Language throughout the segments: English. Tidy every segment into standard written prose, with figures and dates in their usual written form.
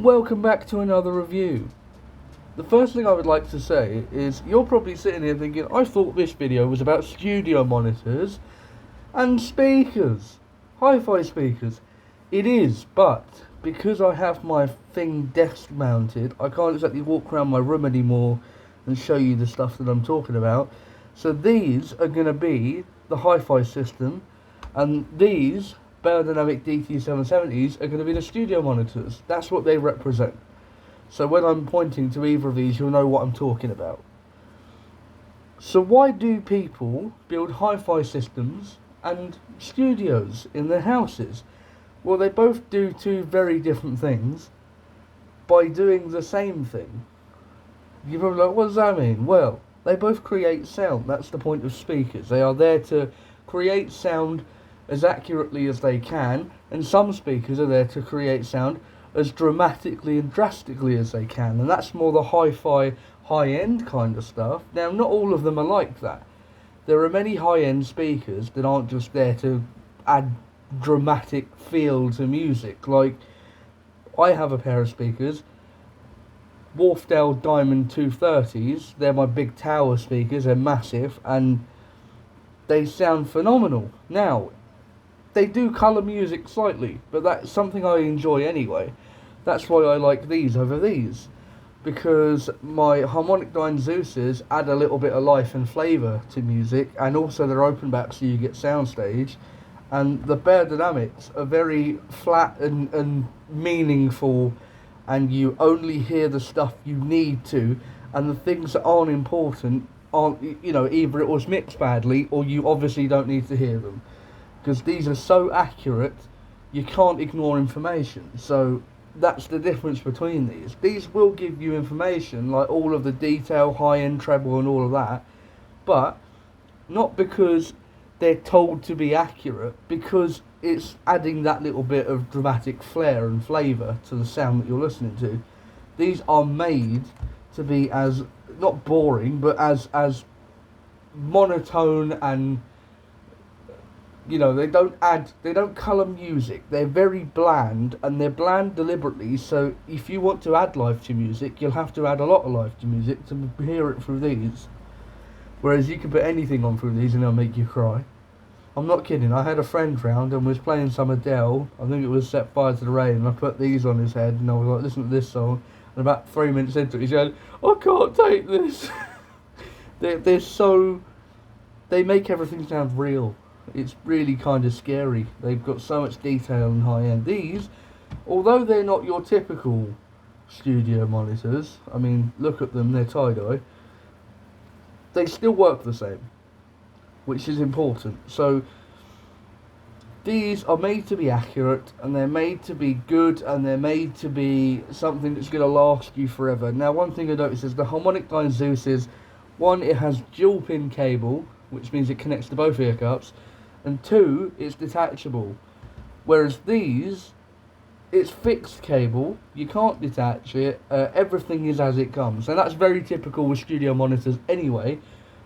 welcome back to another review. The first thing I would like to say is you're probably sitting here thinking, I thought this video was about studio monitors and speakers, hi-fi speakers. It is, but because I have my thing desk mounted, I can't exactly walk around my room anymore and show you the stuff that I'm talking about. So these are going to be the hi-fi system, and these Beyerdynamic DT770s are going to be the studio monitors. That's what they represent. So when I'm pointing to either of these, you'll know what I'm talking about. So why do people build hi-fi systems and studios in their houses? Well, they both do two very different things by doing the same thing. You're probably like, what does that mean? Well, they both create sound. That's the point of speakers. They are there to create sound as accurately as they can, and some speakers are there to create sound as dramatically and drastically as they can, and that's more the hi-fi, high-end kind of stuff. Now, not all of them are like that. There are many high-end speakers that aren't just there to add dramatic feel to music. Like, I have a pair of speakers, Wharfdale Diamond 230s. They're my big tower speakers. They're massive and they sound phenomenal. Now, they do colour music slightly, but that's something I enjoy anyway. That's why I like these over these, because my harmonic dyne Zeus's add a little bit of life and flavour to music, and also they're open back so you get soundstage. And the Beyerdynamics are very flat and meaningful, and you only hear the stuff you need to, and the things that aren't important aren't, either it was mixed badly or you obviously don't need to hear them. Because these are so accurate, you can't ignore information. So that's the difference between these. These will give you information, like all of the detail, high-end treble and all of that, but not because they're told to be accurate, because it's adding that little bit of dramatic flair and flavour to the sound that you're listening to. These are made to be as, not boring, but as monotone and, they don't colour music. They're very bland, and they're bland deliberately, so if you want to add life to music, you'll have to add a lot of life to music to hear it through these. Whereas you can put anything on through these and it'll make you cry. I'm not kidding, I had a friend round and was playing some Adele, I think it was Set Fire to the Rain, and I put these on his head and I was like, listen to this song, and about 3 minutes into it he said, I can't take this. They make everything sound real. It's really kind of scary. They've got so much detail and high end. These, although they're not your typical studio monitors, I mean, look at them, they're tie-dye, they still work the same, which is important. So these are made to be accurate, and they're made to be good, and they're made to be something that's going to last you forever. Now, one thing I noticed is the harmonic dyne Zeus is, one, it has dual pin cable, which means it connects to both ear cups, and two, it's detachable. Whereas these, it's fixed cable, you can't detach it, everything is as it comes. And that's very typical with studio monitors anyway.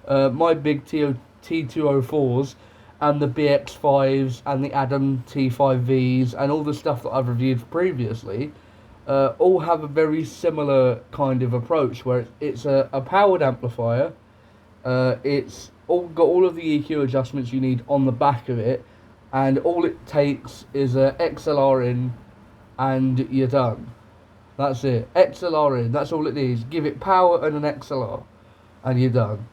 My big T204s and the BX5s and the Adam T5Vs and all the stuff that I've reviewed previously all have a very similar kind of approach, where it's a powered amplifier. It's got all of the EQ adjustments you need on the back of it, and all it takes is a XLR in and you're done. That's it. XLR in, that's all it needs. Give it power and an XLR and you're done.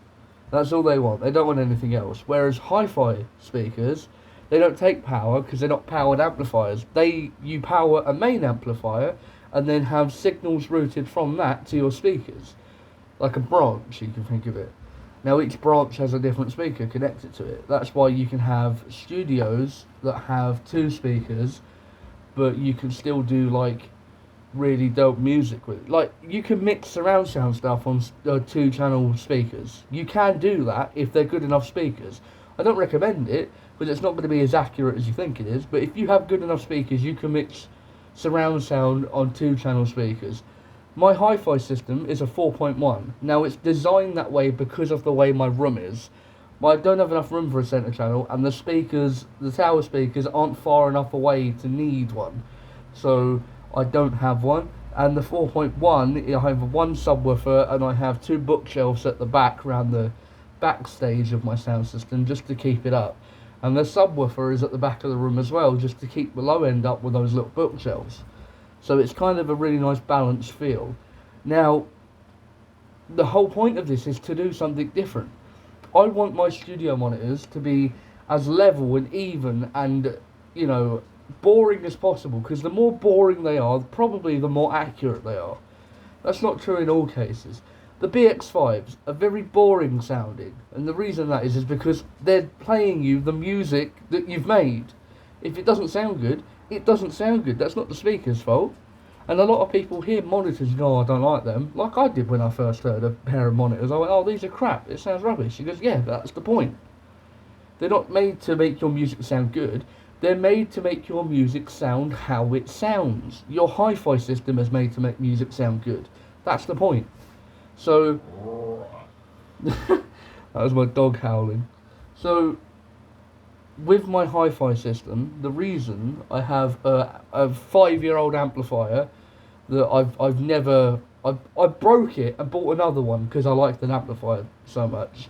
That's all they want. They don't want anything else. Whereas hi-fi speakers, they don't take power because they're not powered amplifiers. You power a main amplifier and then have signals routed from that to your speakers. Like a branch, you can think of it. Now, each branch has a different speaker connected to it. That's why you can have studios that have two speakers, but you can still do, like, really dope music with it. Like, you can mix surround sound stuff on two-channel speakers. You can do that if they're good enough speakers. I don't recommend it, because it's not going to be as accurate as you think it is, but if you have good enough speakers, you can mix surround sound on two-channel speakers. My hi-fi system is a 4.1. Now, it's designed that way because of the way my room is. But I don't have enough room for a centre channel, and the tower speakers aren't far enough away to need one. So I don't have one, And the 4.1, I have one subwoofer and I have two bookshelves at the back around the backstage of my sound system just to keep it up. And the subwoofer is at the back of the room as well, just to keep the low end up with those little bookshelves. So it's kind of a really nice balanced feel. Now, the whole point of this is to do something different. I want my studio monitors to be as level and even and, boring as possible, because the more boring they are, probably the more accurate they are. That's not true in all cases. The BX5s are very boring sounding, and the reason that is because they're playing you the music that you've made. If it doesn't sound good, it doesn't sound good. That's not the speaker's fault. And a lot of people hear monitors and go, oh, I don't like them, like I did when I first heard a pair of monitors. I went, oh, these are crap, it sounds rubbish. She goes, yeah, that's the point. They're not made to make your music sound good. They're made to make your music sound how it sounds. Your hi-fi system is made to make music sound good. That's the point. So, that was my dog howling. So, with my hi-fi system, the reason I have a 5-year-old amplifier that I broke it and bought another one because I liked an amplifier so much.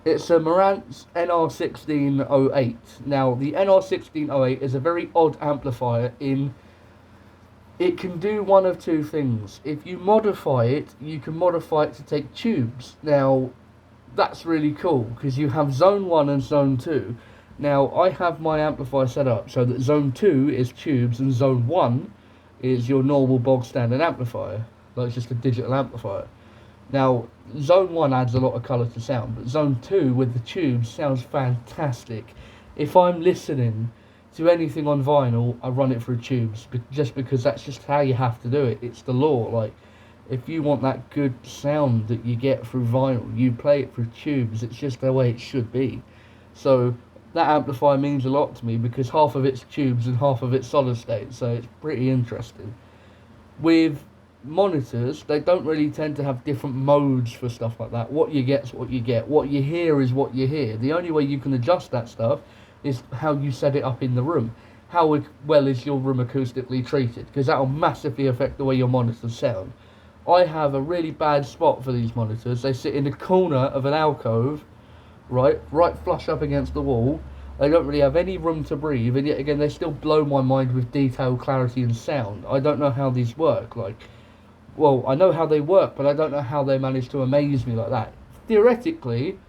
It's a Marantz NR1608. Now, the NR1608 is a very odd amplifier in it can do one of two things. If you modify it, you can modify it to take tubes. Now, that's really cool because you have zone 1 and zone 2. Now, I have my amplifier set up so that zone 2 is tubes and zone 1 is your normal bog standard amplifier, like just a digital amplifier. Now, zone 1 adds a lot of colour to sound, but zone 2 with the tubes sounds fantastic. If I'm listening to anything on vinyl, I run it through tubes, just because that's just how you have to do it. It's the law. Like, if you want that good sound that you get through vinyl, you play it through tubes. It's just the way it should be. So that amplifier means a lot to me because half of it's tubes and half of it's solid state, so it's pretty interesting. With monitors, they don't really tend to have different modes for stuff like that. What you get is what you get. What you hear is what you hear. The only way you can adjust that stuff is how you set it up in the room. How well is your room acoustically treated? Because that will massively affect the way your monitors sound. I have a really bad spot for these monitors. They sit in the corner of an alcove, right flush up against the wall. They don't really have any room to breathe, and yet again they still blow my mind with detail, clarity and sound. I don't know how these work. Well, I know how they work, but I don't know how they manage to amaze me like that. Theoretically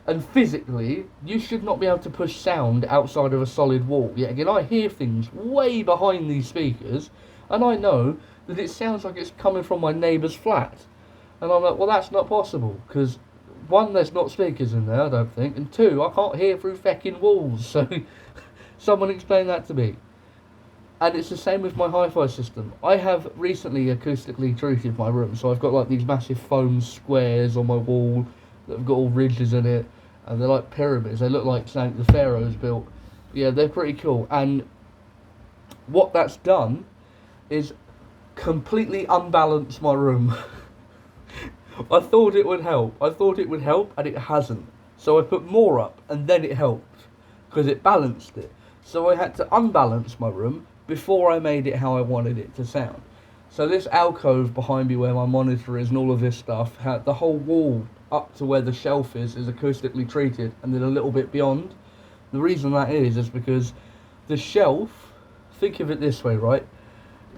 and physically, you should not be able to push sound outside of a solid wall. Yet again, I hear things way behind these speakers, and I know that it sounds like it's coming from my neighbour's flat. And I'm like, well, that's not possible, because one, there's not speakers in there, I don't think, and two, I can't hear through feckin' walls, so someone explain that to me. And it's the same with my hi-fi system. I have recently acoustically treated my room, so I've got like these massive foam squares on my wall that have got all ridges in it, and they're like pyramids. They look like something the pharaohs built. Yeah, they're pretty cool. And what that's done is completely unbalance my room. I thought it would help. And it hasn't. So I put more up, and then it helped, because it balanced it. So I had to unbalance my room before I made it how I wanted it to sound. So this alcove behind me where my monitor is and all of this stuff, had the whole wall up to where the shelf is acoustically treated, and then a little bit beyond. The reason that is because the shelf, think of it this way, right?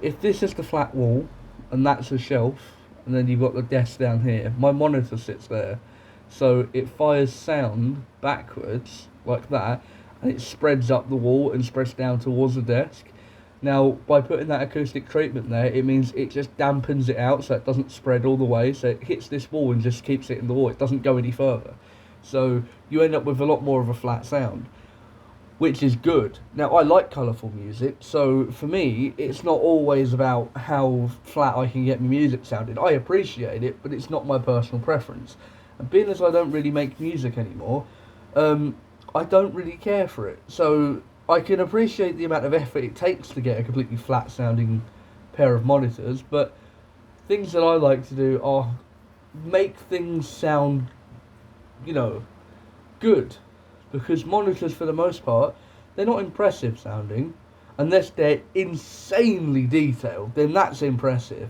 If this is the flat wall, and that's the shelf, and then you've got the desk down here, my monitor sits there. So it fires sound backwards, like that, and it spreads up the wall and spreads down towards the desk. Now, by putting that acoustic treatment there, it means it just dampens it out so it doesn't spread all the way, so it hits this wall and just keeps hitting the wall. It doesn't go any further. So you end up with a lot more of a flat sound, which is good. Now, I like colourful music, so for me, it's not always about how flat I can get my music sounding. I appreciate it, but it's not my personal preference. And being as I don't really make music anymore, I don't really care for it. So I can appreciate the amount of effort it takes to get a completely flat sounding pair of monitors, but things that I like to do are make things sound, good. Because monitors, for the most part, they're not impressive sounding. unless they're insanely detailed, then that's impressive.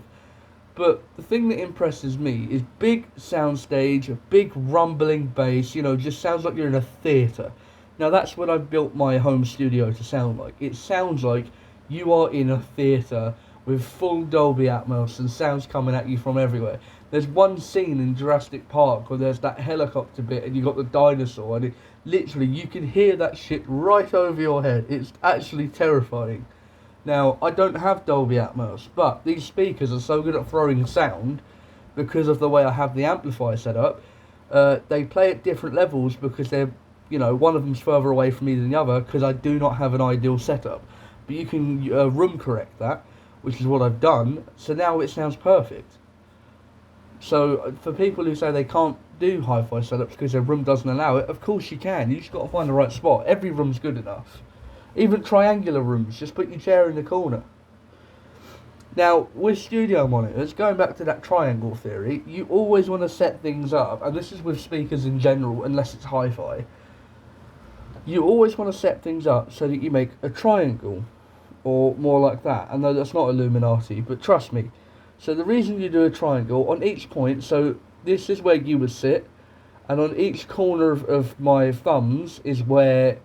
But the thing that impresses me is big soundstage, a big rumbling bass, just sounds like you're in a theatre. Now that's what I've built my home studio to sound like. It sounds like you are in a theatre with full Dolby Atmos and sounds coming at you from everywhere. There's one scene in Jurassic Park where there's that helicopter bit and you got the dinosaur, and literally you can hear that shit right over your head. It's actually terrifying. Now, I don't have Dolby Atmos, but these speakers are so good at throwing sound because of the way I have the amplifier set up. They play at different levels because they're, one of them's further away from me than the other because I do not have an ideal setup. But you can room correct that, which is what I've done, so now it sounds perfect. So, for people who say they can't do hi-fi setups because their room doesn't allow it, of course you can. You just got to find the right spot. Every room's good enough. Even triangular rooms, just put your chair in the corner. Now, with studio monitors, going back to that triangle theory, you always want to set things up, and this is with speakers in general, unless it's hi-fi. You always want to set things up so that you make a triangle, or more like that. I know that's not Illuminati, but trust me. So the reason you do a triangle, on each point, so this is where you would sit, and on each corner of my thumbs is where...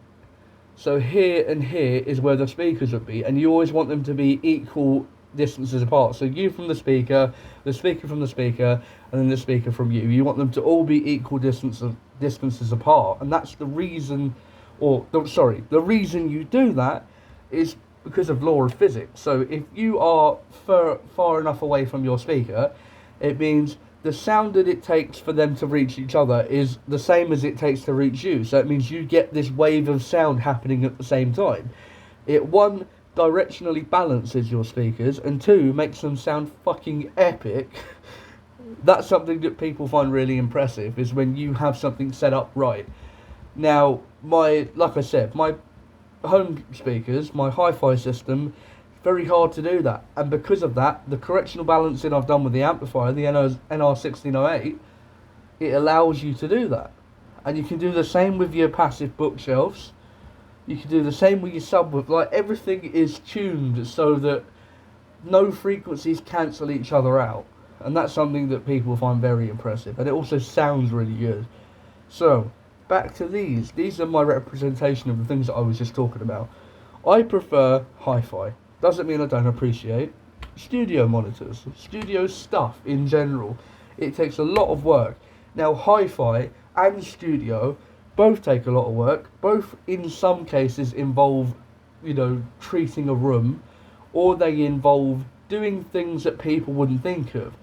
So here and here is where the speakers would be, and you always want them to be equal distances apart. So you from the speaker from the speaker, and then the speaker from you. You want them to all be equal distances apart, and that's the reason, the reason you do that is because of law of physics. So if you are far enough away from your speaker, it means the sound that it takes for them to reach each other is the same as it takes to reach you. So it means you get this wave of sound happening at the same time. It, one, directionally balances your speakers, and two, makes them sound fucking epic. That's something that people find really impressive, is when you have something set up right. Now, like I said, my home speakers, my hi-fi system, very hard to do that, and because of that, the correctional balancing I've done with the amplifier, the NR1608, it allows you to do that. And you can do the same with your passive bookshelves, you can do the same with your subwoofer. Like, everything is tuned so that no frequencies cancel each other out, and that's something that people find very impressive, and it also sounds really good. So, back to these are my representation of the things that I was just talking about. I prefer hi-fi. Doesn't mean I don't appreciate studio monitors, studio stuff in general. It takes a lot of work. Now, hi-fi and studio both take a lot of work. Both, in some cases, involve, treating a room, or they involve doing things that people wouldn't think of,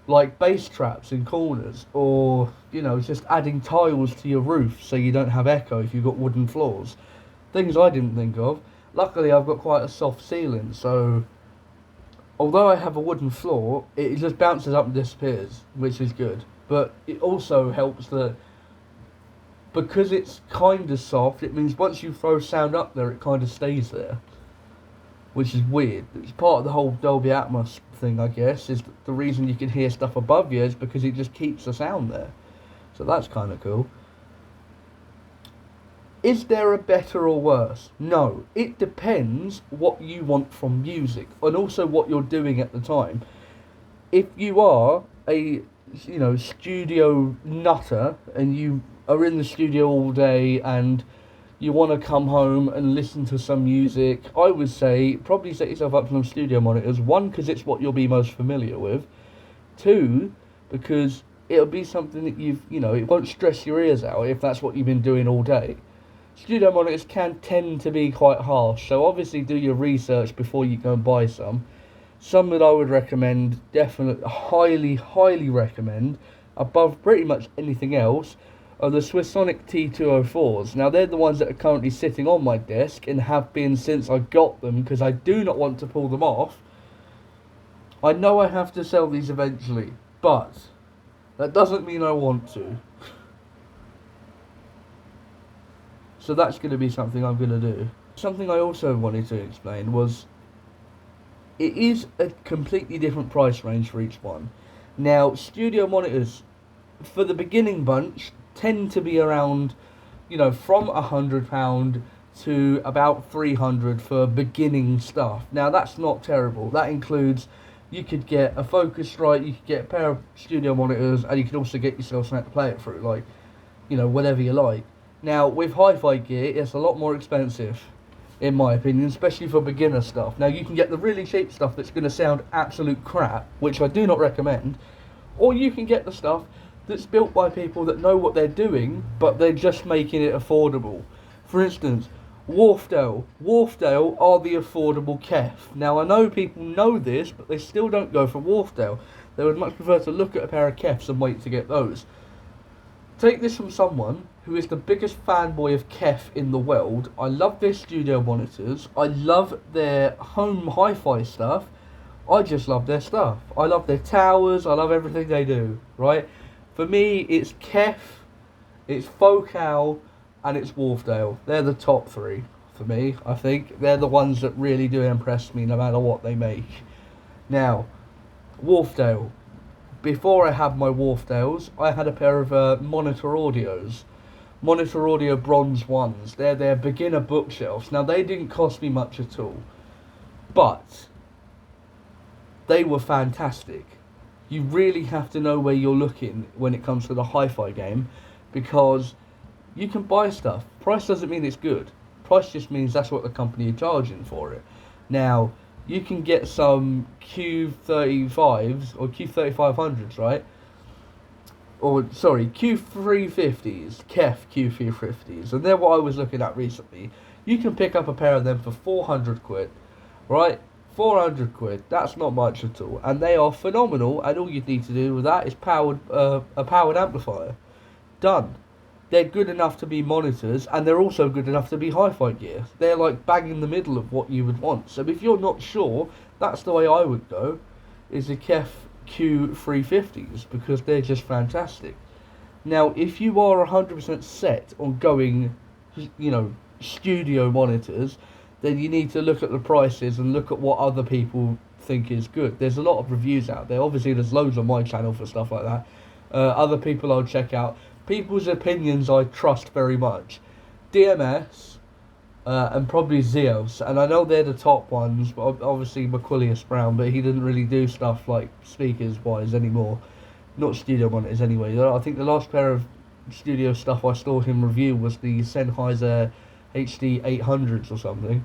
like bass traps in corners, or, just adding tiles to your roof so you don't have echo if you've got wooden floors. Things I didn't think of. Luckily, I've got quite a soft ceiling, so although I have a wooden floor, it just bounces up and disappears, which is good. But it also helps that because it's kind of soft, it means once you throw sound up there, it kind of stays there, which is weird. It's part of the whole Dolby Atmos thing, I guess, is the reason you can hear stuff above you is because it just keeps the sound there. So that's kind of cool. Is there a better or worse? No. It depends what you want from music, and also what you're doing at the time. If you are a, studio nutter, and you are in the studio all day, and you want to come home and listen to some music, I would say probably set yourself up some studio monitors. One, because it's what you'll be most familiar with. Two, because it'll be something that it won't stress your ears out if that's what you've been doing all day. Studio monitors can tend to be quite harsh, so obviously do your research before you go and buy some. Some that I would recommend, definitely, highly recommend, above pretty much anything else, are the Swissonic T204s. Now, they're the ones that are currently sitting on my desk, and have been since I got them, because I do not want to pull them off. I know I have to sell these eventually, but that doesn't mean I want to. So that's going to be something I'm going to do. Something I also wanted to explain was, it is a completely different price range for each one. Now, studio monitors, for the beginning bunch, tend to be around, from £100 to about 300 for beginning stuff. Now that's not terrible. That includes, you could get a Focusrite, you could get a pair of studio monitors, and you could also get yourself something to play it through, like, you know, whatever you like. Now with hi-fi gear, it's a lot more expensive, in my opinion, especially for beginner stuff. Now you can get the really cheap stuff that's going to sound absolute crap, which I do not recommend, or you can get the stuff that's built by people that know what they're doing, but they're just making it affordable. For instance, Wharfdale. Wharfdale are the affordable KEF. Now I know people know this, but they still don't go for Wharfdale. They would much prefer to look at a pair of KEFs and wait to get those. Take this from someone who is the biggest fanboy of KEF in the world. I love their studio monitors. I love their home hi-fi stuff. I just love their stuff. I love their towers. I love everything they do, right? For me, it's KEF, it's Focal, and it's Wharfdale. They're the top three for me, I think. They're the ones that really do impress me no matter what they make. Now, Wharfdale. Before I had my Wharfdales, I had a pair of Monitor Audios. Monitor Audio Bronze ones. They're their beginner bookshelves. Now, they didn't cost me much at all, but they were fantastic. You really have to know where you're looking when it comes to the hi-fi game, because you can buy stuff. Price doesn't mean it's good. Price just means that's what the company are charging for it. Now, you can get some Q35s or Q3500s, right? Or, sorry, Q350s, KEF Q350s, and they're what I was looking at recently. You can pick up a pair of them for 400 quid, right? 400 quid, that's not much at all, and they are phenomenal, and all you need to do with that is a powered amplifier. Done. They're good enough to be monitors, and they're also good enough to be hi-fi gear. They're like bang in the middle of what you would want. So if you're not sure, that's the way I would go, is the KEF Q350s, because they're just fantastic. Now, if you are 100% set on going, you know, studio monitors, then you need to look at the prices and look at what other people think is good. There's a lot of reviews out there. Obviously, there's loads on my channel for stuff like that. Other people I'll check out. People's opinions I trust very much. DMS and probably Zeus. And I know they're the top ones, but obviously McQuillius Brown, but he didn't really do stuff like speakers-wise anymore. Not studio monitors anyway. I think the last pair of studio stuff I saw him review was the Sennheiser HD 800s or something,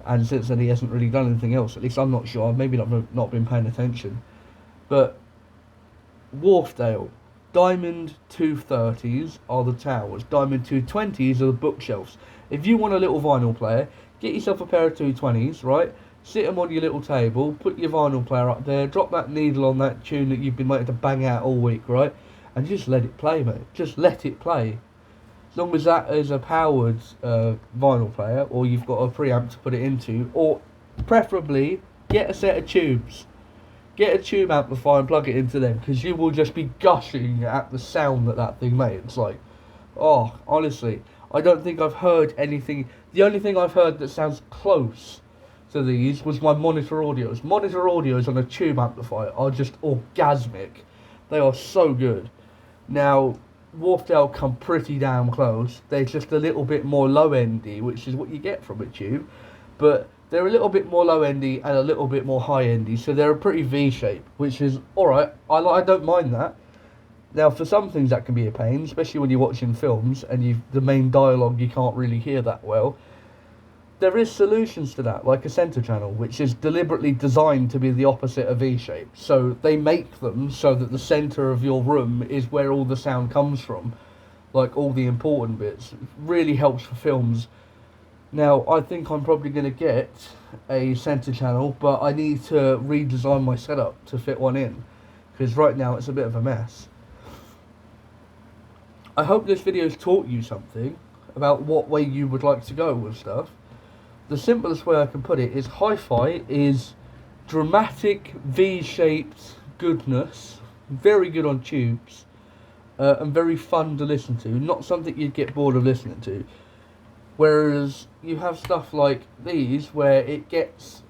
and since then he hasn't really done anything else. At least I'm not sure. I've maybe not been paying attention. But Wharfdale, Diamond 230s are the towers. Diamond 220s are the bookshelves. If you want a little vinyl player, get yourself a pair of 220s, right? Sit them on your little table, put your vinyl player up there, drop that needle on that tune that you've been waiting to bang out all week, right? And just let it play, mate. Just let it play. As long as that is a powered vinyl player, or you've got a preamp to put it into, or preferably get a set of tubes. Get a tube amplifier and plug it into them, because you will just be gushing at the sound that thing makes. Like, oh, honestly, I don't think I've heard anything. The only thing I've heard that sounds close to these was my Monitor Audios. Monitor Audios on a tube amplifier are just orgasmic. They are so good. Now, Wharfdale come pretty damn close. They're just a little bit more low-endy, which is what you get from a tube, but they're a little bit more low-endy and a little bit more high-endy, so they're a pretty V-shape, which is alright. I don't mind that. Now, for some things that can be a pain, especially when you're watching films and the main dialogue you can't really hear that well. There is solutions to that, like a center channel, which is deliberately designed to be the opposite of V-shape. So they make them so that the center of your room is where all the sound comes from, like all the important bits. It really helps for films. Now, I think I'm probably going to get a center channel, but I need to redesign my setup to fit one in, because right now it's a bit of a mess. I hope this video has taught you something about what way you would like to go with stuff. The simplest way I can put it is hi-fi is dramatic V-shaped goodness, very good on tubes, and very fun to listen to, not something you'd get bored of listening to. Whereas you have stuff like these where it gets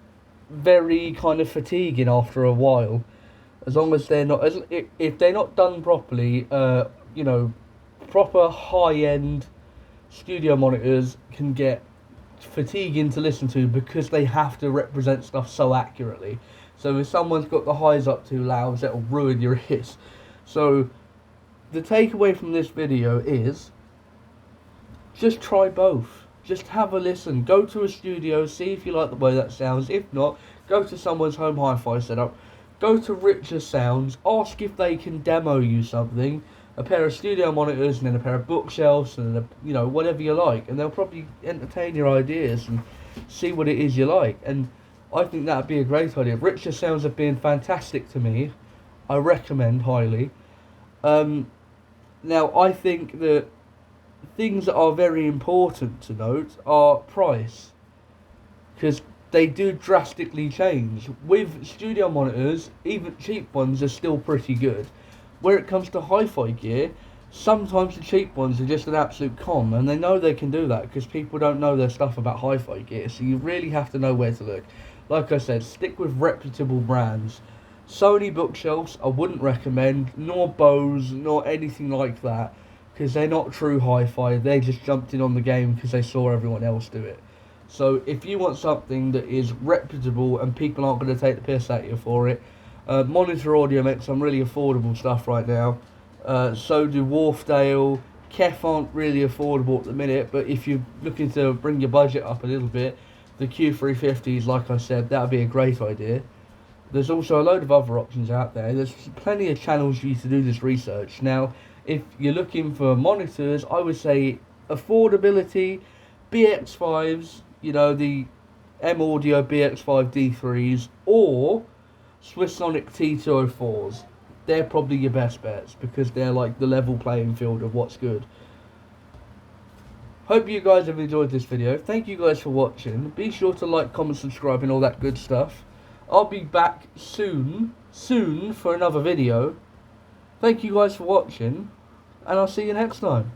very kind of fatiguing after a while, as long as they're not, if they're not done properly. Proper high-end studio monitors can get fatiguing to listen to because they have to represent stuff so accurately. So if someone's got the highs up too loud, that'll ruin your ears. So the takeaway from this video is just try both. Just have a listen. Go to a studio, see if you like the way that sounds. If not, go to someone's home hi-fi setup. Go to Richer Sounds. Ask if they can demo you something. A pair of studio monitors and then a pair of bookshelves and whatever you like. And they'll probably entertain your ideas and see what it is you like. And I think that would be a great idea. Richer Sounds have been fantastic to me. I recommend highly. Now, I think that things that are very important to note are price, because they do drastically change. With studio monitors, even cheap ones are still pretty good. Where it comes to hi-fi gear, sometimes the cheap ones are just an absolute con, and they know they can do that because people don't know their stuff about hi-fi gear, so you really have to know where to look. Like I said, stick with reputable brands. Sony bookshelves I wouldn't recommend, nor Bose, nor anything like that, because they're not true hi-fi. They just jumped in on the game because they saw everyone else do it. So if you want something that is reputable and people aren't going to take the piss at you for it, Monitor Audio makes some really affordable stuff right now. So do Wharfdale. Kef aren't really affordable at the minute, but if you're looking to bring your budget up a little bit, the Q350s, like I said, that would be a great idea. There's also a load of other options out there. There's plenty of channels for you to do this research. Now, if you're looking for monitors, I would say affordability, BX5s, the M Audio BX5 D3s, or Swissonic T204s. They're probably your best bets because they're like the level playing field of what's good. Hope you guys have enjoyed this video. Thank you guys for watching. Be sure to like, comment, subscribe and all that good stuff. I'll be back soon for another video. Thank you guys for watching, and I'll see you next time.